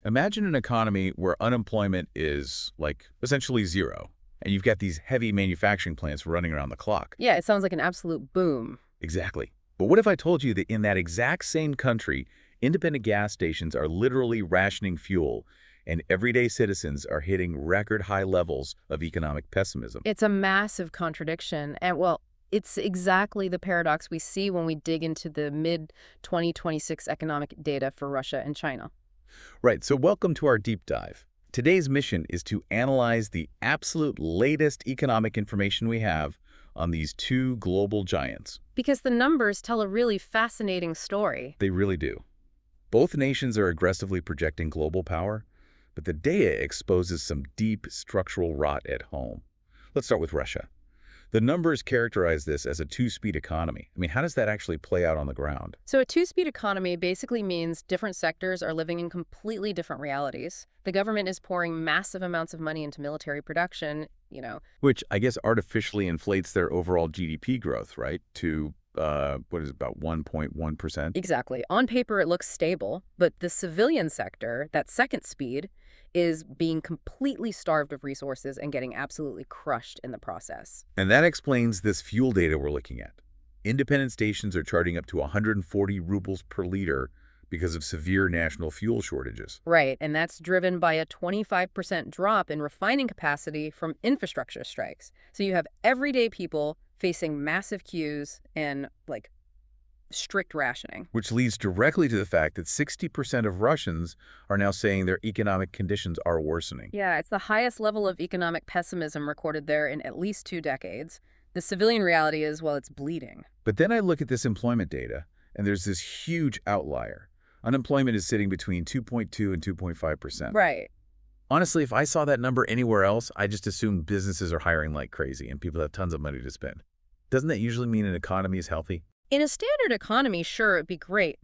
Imagine an economy where unemployment is, like, essentially zero, and you've got these heavy manufacturing plants running around the clock. Yeah, it sounds like an absolute boom. Exactly. But what if I told you that in that exact same country, independent gas stations are literally rationing fuel, and everyday citizens are hitting record high levels of economic pessimism? It's a massive contradiction. And, well, it's exactly the paradox we see when we dig into the mid-2026 economic data for Russia and China. Right, so welcome to our deep dive. Today's mission is to analyze the absolute latest economic information we have on these two global giants. Because the numbers tell a really fascinating story. They really do. Both nations are aggressively projecting global power, but the data exposes some deep structural rot at home. Let's start with Russia. The numbers characterize this as a two-speed economy. I mean, how does that actually play out on the ground? So a two-speed economy basically means different sectors are living in completely different realities. The government is pouring massive amounts of money into military production. Which I guess artificially inflates their overall GDP growth, right? To, what is it, about 1.1%? Exactly. On paper, it looks stable, but the civilian sector, that second speed, is being completely starved of resources and getting absolutely crushed in the process. And that explains this fuel data we're looking at. Independent stations are charging up to 140 rubles per liter because of severe national fuel shortages. Right, and that's driven by a 25% drop in refining capacity from infrastructure strikes. So you have everyday people facing massive queues and, like, strict rationing. Which leads directly to the fact that 60% of Russians are now saying their economic conditions are worsening. Yeah, it's the highest level of economic pessimism recorded there in at least 2 decades. The civilian reality is, well, it's bleeding. But then I look at this employment data, and there's this huge outlier. Unemployment is sitting between 2.2 and 2.5%. Right. Honestly, if I saw that number anywhere else, I just assume businesses are hiring like crazy and people have tons of money to spend. Doesn't that usually mean an economy is healthy? In a standard economy, sure, it'd be great.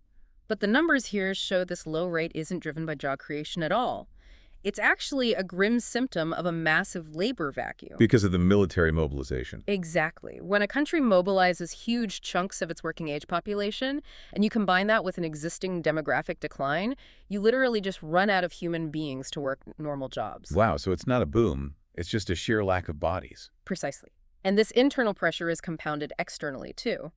But the numbers here show this low rate isn't driven by job creation at all. It's actually a grim symptom of a massive labor vacuum. Because of the military mobilization. Exactly. When a country mobilizes huge chunks of its working age population, and you combine that with an existing demographic decline, you literally just run out of human beings to work normal jobs. Wow, so it's not a boom. It's just a sheer lack of bodies. Precisely. And this internal pressure is compounded externally, too.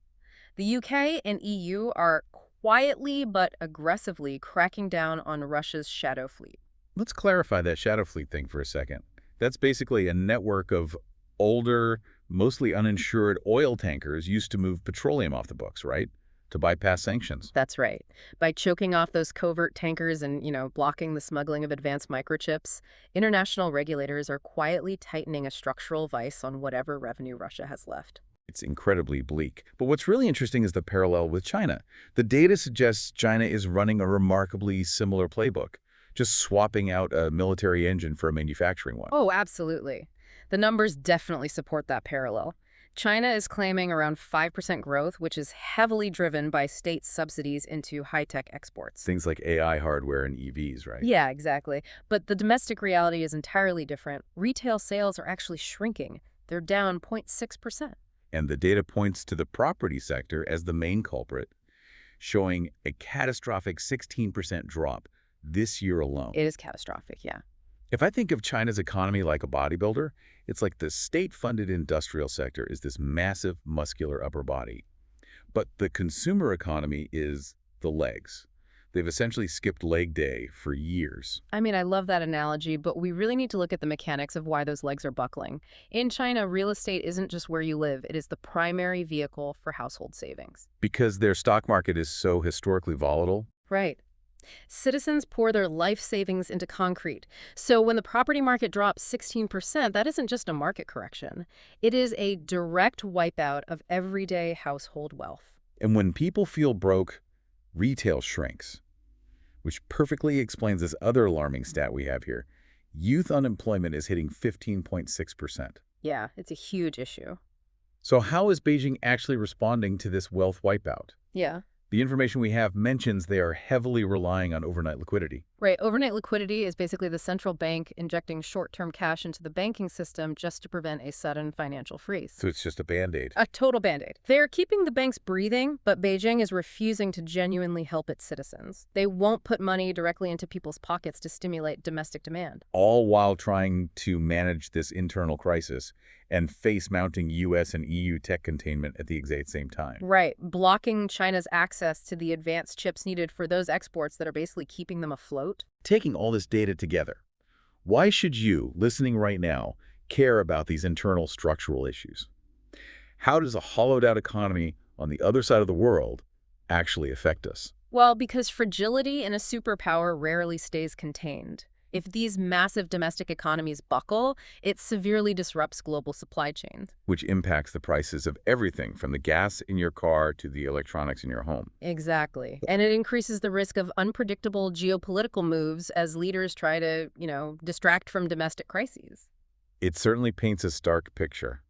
The UK and EU are quietly but aggressively cracking down on Russia's shadow fleet. Let's clarify that shadow fleet thing for a second. That's basically a network of older, mostly uninsured oil tankers used to move petroleum off the books, right? To bypass sanctions. That's right. By choking off those covert tankers and, blocking the smuggling of advanced microchips, international regulators are quietly tightening a structural vice on whatever revenue Russia has left. It's incredibly bleak. But what's really interesting is the parallel with China. The data suggests China is running a remarkably similar playbook, just swapping out a military engine for a manufacturing one. Oh, absolutely. The numbers definitely support that parallel. China is claiming around 5% growth, which is heavily driven by state subsidies into high-tech exports. Things like AI hardware and EVs, right? Yeah, exactly. But the domestic reality is entirely different. Retail sales are actually shrinking. They're down 0.6%. And the data points to the property sector as the main culprit, showing a catastrophic 16% drop this year alone. It is catastrophic, yeah. If I think of China's economy like a bodybuilder, it's like the state-funded industrial sector is this massive muscular upper body. But the consumer economy is the legs. They've essentially skipped leg day for years. I mean, I love that analogy, but we really need to look at the mechanics of why those legs are buckling. In China, real estate isn't just where you live. It is the primary vehicle for household savings. Because their stock market is so historically volatile? Right. Citizens pour their life savings into concrete. So when the property market drops 16%, that isn't just a market correction. It is a direct wipeout of everyday household wealth. And when people feel broke, retail shrinks, which perfectly explains this other alarming stat we have here. Youth unemployment is hitting 15.6%. Yeah, it's a huge issue. So how is Beijing actually responding to this wealth wipeout? Yeah. The information we have mentions they are heavily relying on overnight liquidity, Right, overnight liquidity is basically the central bank injecting short-term cash into the banking system just to prevent a sudden financial freeze. so it's just a band-aid. A total band-aid. They're keeping the banks breathing, but Beijing is refusing to genuinely help its citizens. They won't put money directly into people's pockets to stimulate domestic demand. All while trying to manage this internal crisis and face mounting U.S. and EU tech containment at the exact same time. Right, blocking China's access to the advanced chips needed for those exports that are basically keeping them afloat. Taking all this data together, why should you, listening right now, care about these internal structural issues? How does a hollowed-out economy on the other side of the world actually affect us? Well, because fragility in a superpower rarely stays contained. If these massive domestic economies buckle, it severely disrupts global supply chains. Which impacts the prices of everything from the gas in your car to the electronics in your home. Exactly. And it increases the risk of unpredictable geopolitical moves as leaders try to, distract from domestic crises. It certainly paints a stark picture.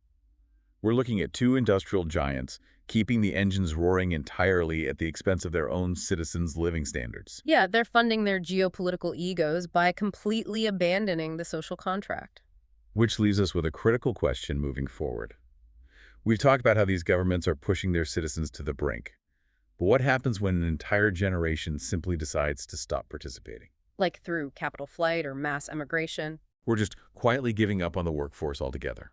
We're looking at two industrial giants keeping the engines roaring entirely at the expense of their own citizens' living standards. Yeah, they're funding their geopolitical egos by completely abandoning the social contract. Which leaves us with a critical question moving forward. We've talked about how these governments are pushing their citizens to the brink. But what happens when an entire generation simply decides to stop participating? Like through capital flight or mass emigration. We're just quietly giving up on the workforce altogether.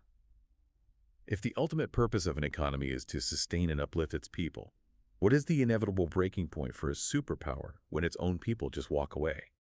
If the ultimate purpose of an economy is to sustain and uplift its people, what is the inevitable breaking point for a superpower when its own people just walk away?